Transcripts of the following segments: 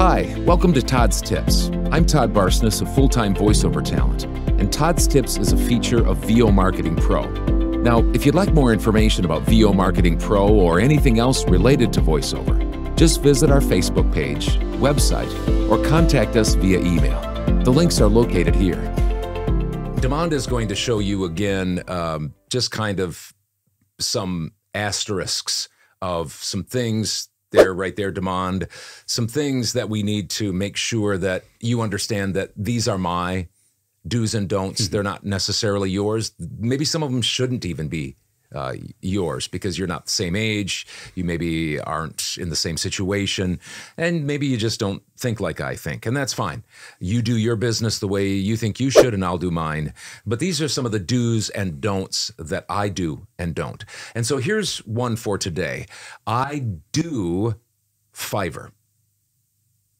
Hi, welcome to Todd's Tips. I'm Todd Barsness, a full-time voiceover talent, and Todd's Tips is a feature of VO Marketing Pro. Now, if you'd like more information about VO Marketing Pro or anything else related to voiceover, just visit our Facebook page, website, or contact us via email. The links are located here. Demond is going to show you again just kind of some asterisks of some things there, right there, Demond, some things that we need to make sure that you understand that these are my do's and don'ts. They're not necessarily yours. Maybe some of them shouldn't even be yours because you're not the same age. You maybe aren't in the same situation, and maybe you just don't think like I think, and that's fine. You do your business the way you think you should, and I'll do mine. But these are some of the do's and don'ts that I do and don't. And so here's one for today. I do Fiverr.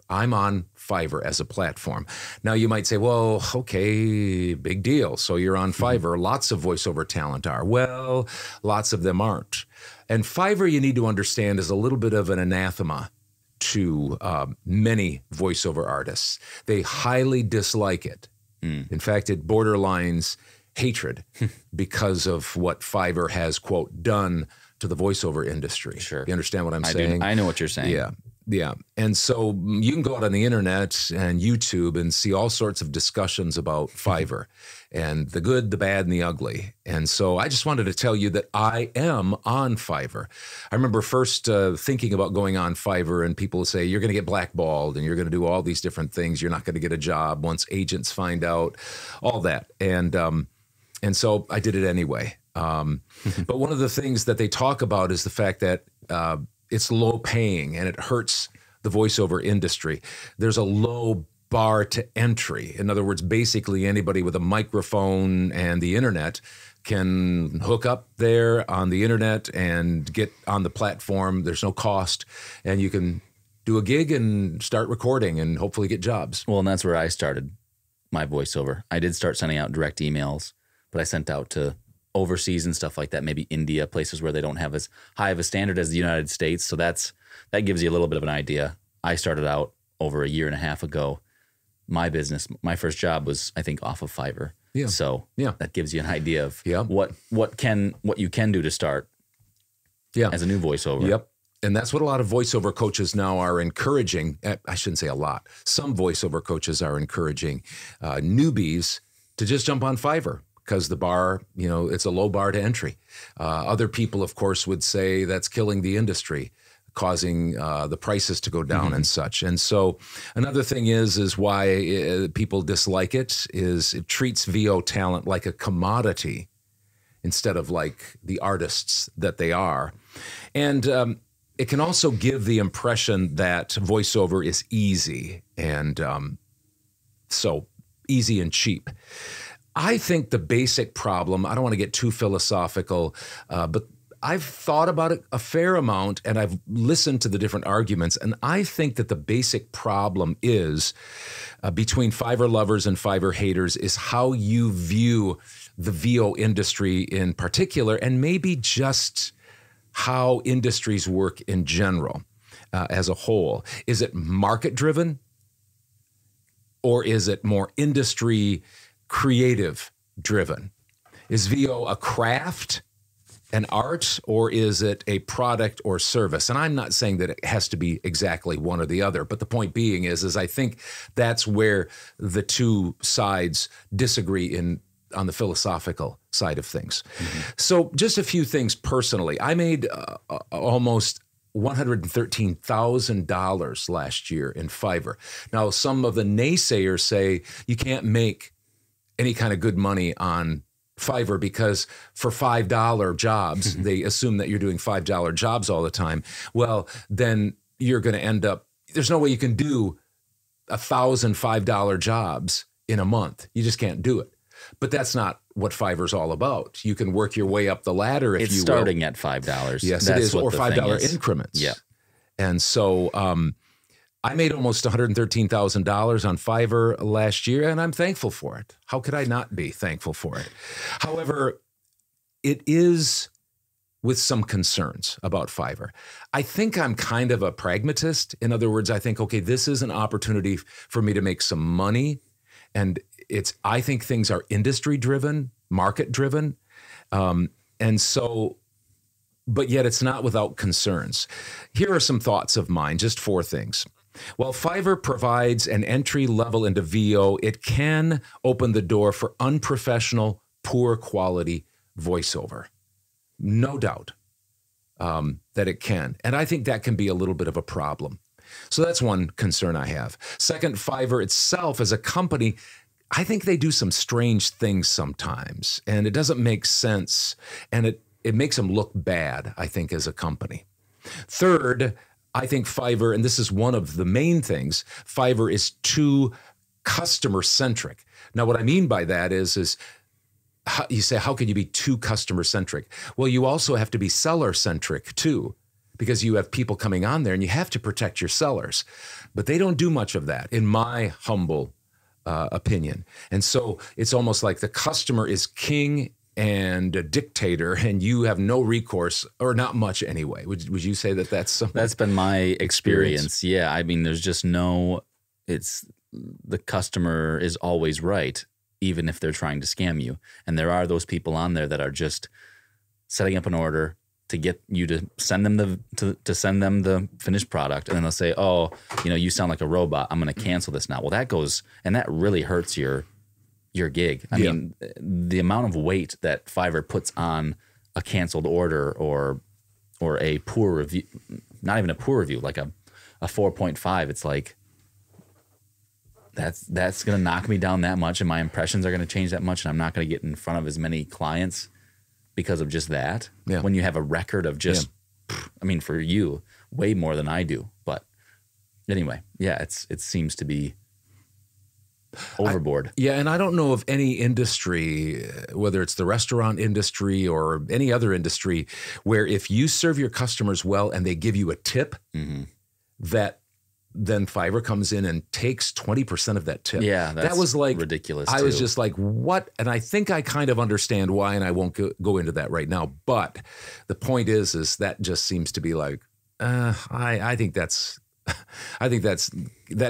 I'm on Fiverr as a platform. Now you might say, well, okay, big deal. So you're on Fiverr. Lots of voiceover talent are. Well, lots of them aren't. And Fiverr, you need to understand, is a little bit of an anathema to many voiceover artists. They highly dislike it. In fact, it borderlines hatred because of what Fiverr has, quote, done to the voiceover industry. Sure. You understand what I'm saying? I know what you're saying. Yeah. Yeah. And so you can go out on the internet and YouTube and see all sorts of discussions about Fiverr and the good, the bad, and the ugly. And so I just wanted to tell you that I am on Fiverr. I remember first thinking about going on Fiverr, and people say, you're going to get blackballed and you're going to do all these different things. You're not going to get a job once agents find out, all that. And so I did it anyway. But one of the things that they talk about is the fact that it's low paying and it hurts the voiceover industry. There's a low bar to entry. In other words, basically anybody with a microphone and the internet can hook up there on the internet and get on the platform. There's no cost, and you can do a gig and start recording and hopefully get jobs. Well, and that's where I started my voiceover. I did start sending out direct emails, but I sent out to overseas and stuff like that, maybe India, places where they don't have as high of a standard as the United States. So that gives you a little bit of an idea. I started out over a year and a half ago. My business, my first job was, I think, off of Fiverr. Yeah. So that gives you an idea of what you can do to start as a new voiceover. Yep. And that's what a lot of voiceover coaches now are encouraging. I shouldn't say a lot. Some voiceover coaches are encouraging newbies to just jump on Fiverr, because the bar, it's a low bar to entry. Other people, of course, would say that's killing the industry, causing the prices to go down and such. And so another thing is why people dislike it is it treats VO talent like a commodity instead of like the artists that they are. And it can also give the impression that voiceover is easy and so easy and cheap. I think the basic problem, I don't want to get too philosophical, but I've thought about it a fair amount and I've listened to the different arguments, and I think that the basic problem is between Fiverr lovers and Fiverr haters is how you view the VO industry in particular, and maybe just how industries work in general as a whole. Is it market driven, or is it more industry creative driven? Is VO a craft, an art, or is it a product or service? And I'm not saying that it has to be exactly one or the other, but the point being is I think that's where the two sides disagree on the philosophical side of things. So just a few things personally. I made almost $113,000 last year in Fiverr. Now, some of the naysayers say you can't make any kind of good money on Fiverr because for $5 jobs, they assume that you're doing $5 jobs all the time. Well, then you're going to end up, there's no way you can do 1,000 $5 jobs in a month. You just can't do it. But that's not what Fiverr's all about. You can work your way up the ladder if you will. It's starting at $5. Yes, it is, or $5 increments. Yeah. And so I made almost $113,000 on Fiverr last year, and I'm thankful for it. How could I not be thankful for it? However, it is with some concerns about Fiverr. I think I'm kind of a pragmatist. In other words, I think, okay, this is an opportunity for me to make some money. And I think things are industry driven, market driven. And so, but yet it's not without concerns. Here are some thoughts of mine, just 4 things. While Fiverr provides an entry level into VO, it can open the door for unprofessional, poor quality voiceover. No doubt that it can. And I think that can be a little bit of a problem. So that's one concern I have. Second, Fiverr itself as a company, I think they do some strange things sometimes, and it doesn't make sense, and it makes them look bad, I think, as a company. Third, I think Fiverr, and this is one of the main things, Fiverr is too customer-centric. Now, what I mean by that is you say, how can you be too customer-centric? Well, you also have to be seller-centric too, because you have people coming on there and you have to protect your sellers. But they don't do much of that, in my humble opinion. And so it's almost like the customer is king and a dictator, and you have no recourse, or not much anyway. Would you say that that's been my experience? Yeah, I mean, there's just the customer is always right, even if they're trying to scam you. And there are those people on there that are just setting up an order to get you to send them the finished product, and then they'll say, "Oh, you sound like a robot. I'm going to cancel this now." Well, that really hurts your gig. I mean, the amount of weight that Fiverr puts on a canceled order or a poor review, not even a poor review, like a 4.5, it's like that's going to knock me down that much, and my impressions are going to change that much, and I'm not going to get in front of as many clients because of just that. Yeah. When you have a record of just, I mean, for you, way more than I do. But anyway, yeah, it seems to be overboard. And I don't know of any industry, whether it's the restaurant industry or any other industry, where if you serve your customers well and they give you a tip, that then Fiverr comes in and takes 20% of that tip. Yeah, that was like ridiculous. I was just like, what? And I think I kind of understand why, and I won't go into that right now. But the point is that just seems to be like, I think that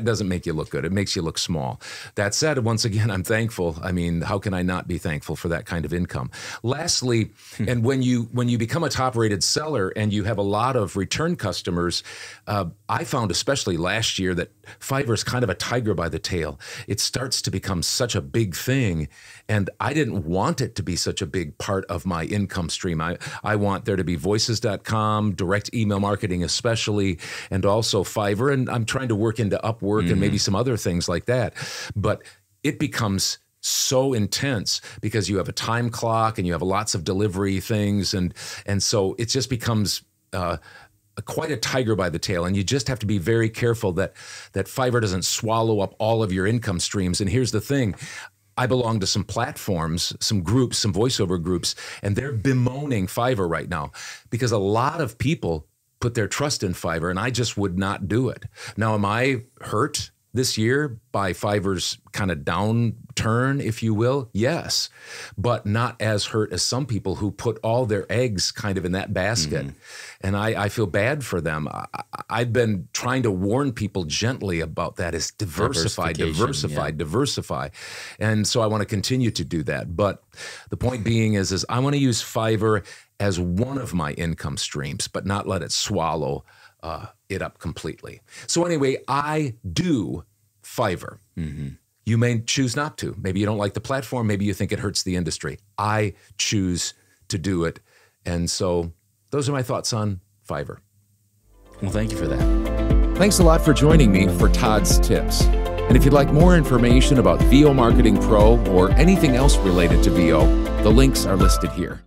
doesn't make you look good. It makes you look small. That said, once again, I'm thankful. I mean, how can I not be thankful for that kind of income? Lastly, and when you become a top-rated seller and you have a lot of return customers, I found especially last year that Fiverr is kind of a tiger by the tail. It starts to become such a big thing, and I didn't want it to be such a big part of my income stream. I want there to be voices.com, direct email marketing especially, and also Fiverr, and I'm trying to work into Upwork and maybe some other things like that. But it becomes so intense because you have a time clock and you have lots of delivery things. And so it just becomes quite a tiger by the tail. And you just have to be very careful that Fiverr doesn't swallow up all of your income streams. And here's the thing. I belong to some platforms, some groups, some voiceover groups, and they're bemoaning Fiverr right now because a lot of people put their trust in Fiverr, and I just would not do it. Now, am I hurt this year by Fiverr's kind of downturn, if you will? Yes, but not as hurt as some people who put all their eggs kind of in that basket. And I feel bad for them. I've been trying to warn people gently about that, is diversify. And so I want to continue to do that. But the point being is I want to use Fiverr as one of my income streams, but not let it swallow it up completely. So anyway, I do Fiverr. You may choose not to. Maybe you don't like the platform. Maybe you think it hurts the industry. I choose to do it. And so those are my thoughts on Fiverr. Well, thank you for that. Thanks a lot for joining me for Todd's Tips. And if you'd like more information about VO Marketing Pro or anything else related to VO, the links are listed here.